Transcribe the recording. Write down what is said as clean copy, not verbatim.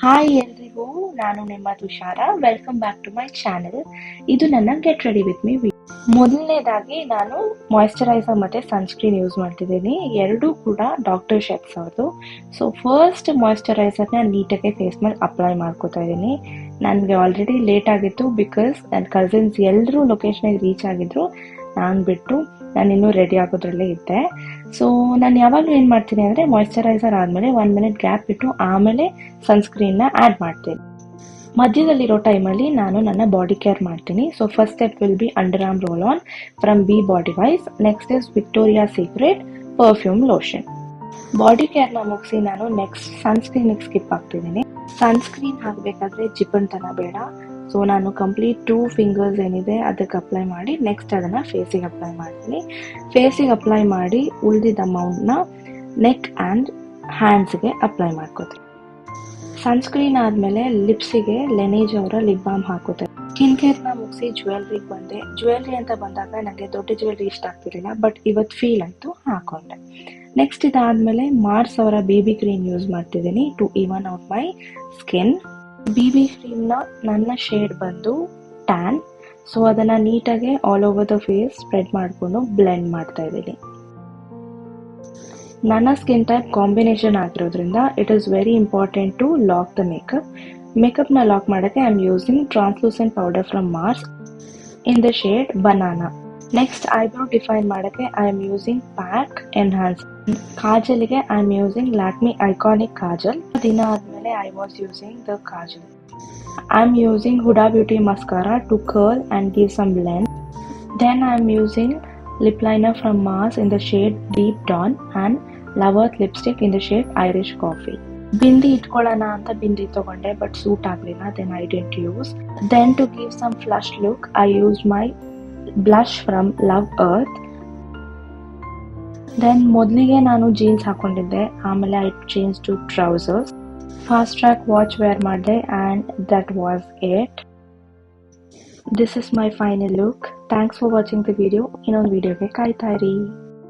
Hi ಎಲ್ರಿಗೂ, ನಾನು ನಿಮ್ಮ Tushara. Welcome back to my channel. ಇದು ನನ್ನ get ready with me video. ಮೊದಲನೇದಾಗಿ ನಾನು ಮಾಯಿಶ್ಚರೈಸರ್ ಮತ್ತು ಸನ್ಸ್ಕ್ರೀನ್ ಯೂಸ್ ಮಾಡ್ತಿದ್ದೀನಿ. ಎರಡೂ ಕೂಡ ಡಾಕ್ಟರ್ ಶೆಟ್ಸ್ ಅವ್ರದ್ದು. ಸೊ ಫಸ್ಟ್ ಮಾಯಿಶ್ಚರೈಸರ್ನ ನೀಟಾಗಿ ಫೇಸ್ ಮೇಲೆ ಅಪ್ಲೈ ಮಾಡ್ಕೋತಾ ಇದ್ದೀನಿ. ನನಗೆ ಆಲ್ರೆಡಿ ಲೇಟ್ ಆಗಿತ್ತು ಬಿಕಾಸ್ ನನ್ನ ಕಸಿನ್ಸ್ ಎಲ್ಲರೂ ಲೊಕೇಶನ್ಗೆ ರೀಚ್ ಆಗಿದ್ರು. ನಾನು ಇನ್ನೂ ರೆಡಿ ಆಗೋದ್ರಲ್ಲೇ ಇದ್ದೆ. ಸೊ ನಾನು ಯಾವಾಗಲೂ ಏನು ಮಾಡ್ತೀನಿ ಅಂದರೆ ಮಾಯಿಶ್ಚರೈಸರ್ ಆದಮೇಲೆ 1 ಮಿನಿಟ್ ಗ್ಯಾಪ್ ಬಿಟ್ಟು ಆಮೇಲೆ ಸನ್ಸ್ಕ್ರೀನ್ನ ಆ್ಯಡ್ ಮಾಡ್ತೀನಿ. ಮಧ್ಯದಲ್ಲಿರೋ ಟೈಮಲ್ಲಿ ನಾನು ನನ್ನ ಬಾಡಿ ಕೇರ್ ಮಾಡ್ತೀನಿ. So first step will be under arm roll on from be body wise. Next is Victoria Secret perfume lotion. Body ಕೇರ್ನ ಮುಗಿಸಿ ನಾನು ನೆಕ್ಸ್ಟ್ ಸನ್ಸ್ಕ್ರೀನಿಗೆ ಸ್ಕಿಪ್ ಆಗ್ತಿದ್ದೀನಿ. ಸನ್ಸ್ಕ್ರೀನ್ ಹಾಕಬೇಕಾದ್ರೆ ಜಿಪ್ಪಣ್ತನ ಬೇಡ. ಸೊ ನಾನು ಕಂಪ್ಲೀಟ್ 2 ಫಿಂಗರ್ಸ್ ಏನಿದೆ ಅದಕ್ಕೆ ಅಪ್ಲೈ ಮಾಡಿ ನೆಕ್ಸ್ಟ್ ಅದನ್ನು ಫೇಸಿಗೆ ಅಪ್ಲೈ ಮಾಡ್ತೀನಿ. ಫೇಸಿಗೆ ಅಪ್ಲೈ ಮಾಡಿ ಉಳಿದಿದ್ದ ಅಮೌಂಟ್ನ ನೆಕ್ ಆ್ಯಂಡ್ ಹ್ಯಾಂಡ್ಸ್ಗೆ ಅಪ್ಲೈ ಮಾಡ್ಕೋತೀನಿ. ಸನ್ಸ್ಕ್ರೀನ್ ಆದಮೇಲೆ ಲಿಪ್ಸಿಗೆ ಲೆನೇಜ್ ಅವರ ಲಿಪ್ ಬಾಮ್ ಹಾಕೋತಾರೆ. ಸ್ಕಿನ್ ಕೇರ್ನ ಮುಗಿಸಿ ಜ್ಯುವೆಲ್ರಿಗೆ ಬಂದೆ. ಜ್ಯುವೆಲ್ರಿ ಅಂತ ಬಂದಾಗ ನನಗೆ ದೊಡ್ಡ ಜ್ಯುವೆಲ್ರಿ ಇಷ್ಟ ಆಗ್ತಿರಲಿಲ್ಲ, ಬಟ್ ಇವತ್ತು ಫೀಲ್ ಆಯಿತು, ಹಾಕೊಂಡೆ. ನೆಕ್ಸ್ಟ್ ಇದಾದಮೇಲೆ ಮಾರ್ಸ್ ಅವರ ಬೇಬಿ ಕ್ರೀಮ್ ಯೂಸ್ ಮಾಡ್ತಿದ್ದೀನಿ to even out my skin. BB ಕ್ರೀಮ್ನ ನನ್ನ ಶೇಡ್ ಬಂದು ಟ್ಯಾನ್. ಸೊ ಅದನ್ನು ನೀಟಾಗಿ all over the face spread ಮಾಡಿಕೊಂಡು ಬ್ಲೆಂಡ್ ಮಾಡ್ತಾ ಇದ್ದೀನಿ. ನನ್ನ ಸ್ಕಿನ್ ಟೈಪ್ ಕಾಂಬಿನೇಷನ್ ಆಗಿರೋದ್ರಿಂದ it is very important to lock the ಮೇಕಪ್ನ ಲಾಕ್ ಮಾಡೋಕ್ಕೆ I am using translucent powder from Mars in the shade banana. Next eyebrow define ಮಾಡೋಕ್ಕೆ I am using pack enhance. ಕಾಜಲ್ಗೆ I am using Lakme iconic kajal. ದಿನ ಆದಮೇಲೆ I was using the kajal. I am using Huda Beauty mascara to curl and give some length. Then I am using lip liner from Mars in the shade Deep Dawn and Loveearth lipstick in the shade Irish Coffee. Bindi ಇಟ್ಕೊಳ್ಳೋಣ ಅಂತ ಬಿಂದಿ ತಗೊಂಡೆ, but suit ಆಗಲಿಲ್ಲ. Then I didn't use. Then to give some flush look I use my blush from Loveearth. Then ಮೊದಲಿಗೆ ನಾನು jeans ಹಾಕೊಂಡಿದ್ದೆ, ಆಮೇಲೆ I change to trousers. Fastrack watch wear ಮಾಡಿದೆ and that was it. This is my final look. Thanks for watching the video. ಇನ್ನೊಂದು ವಿಡಿಯೋಗೆ ಕಾಯ್ತಾ ಇರಿ.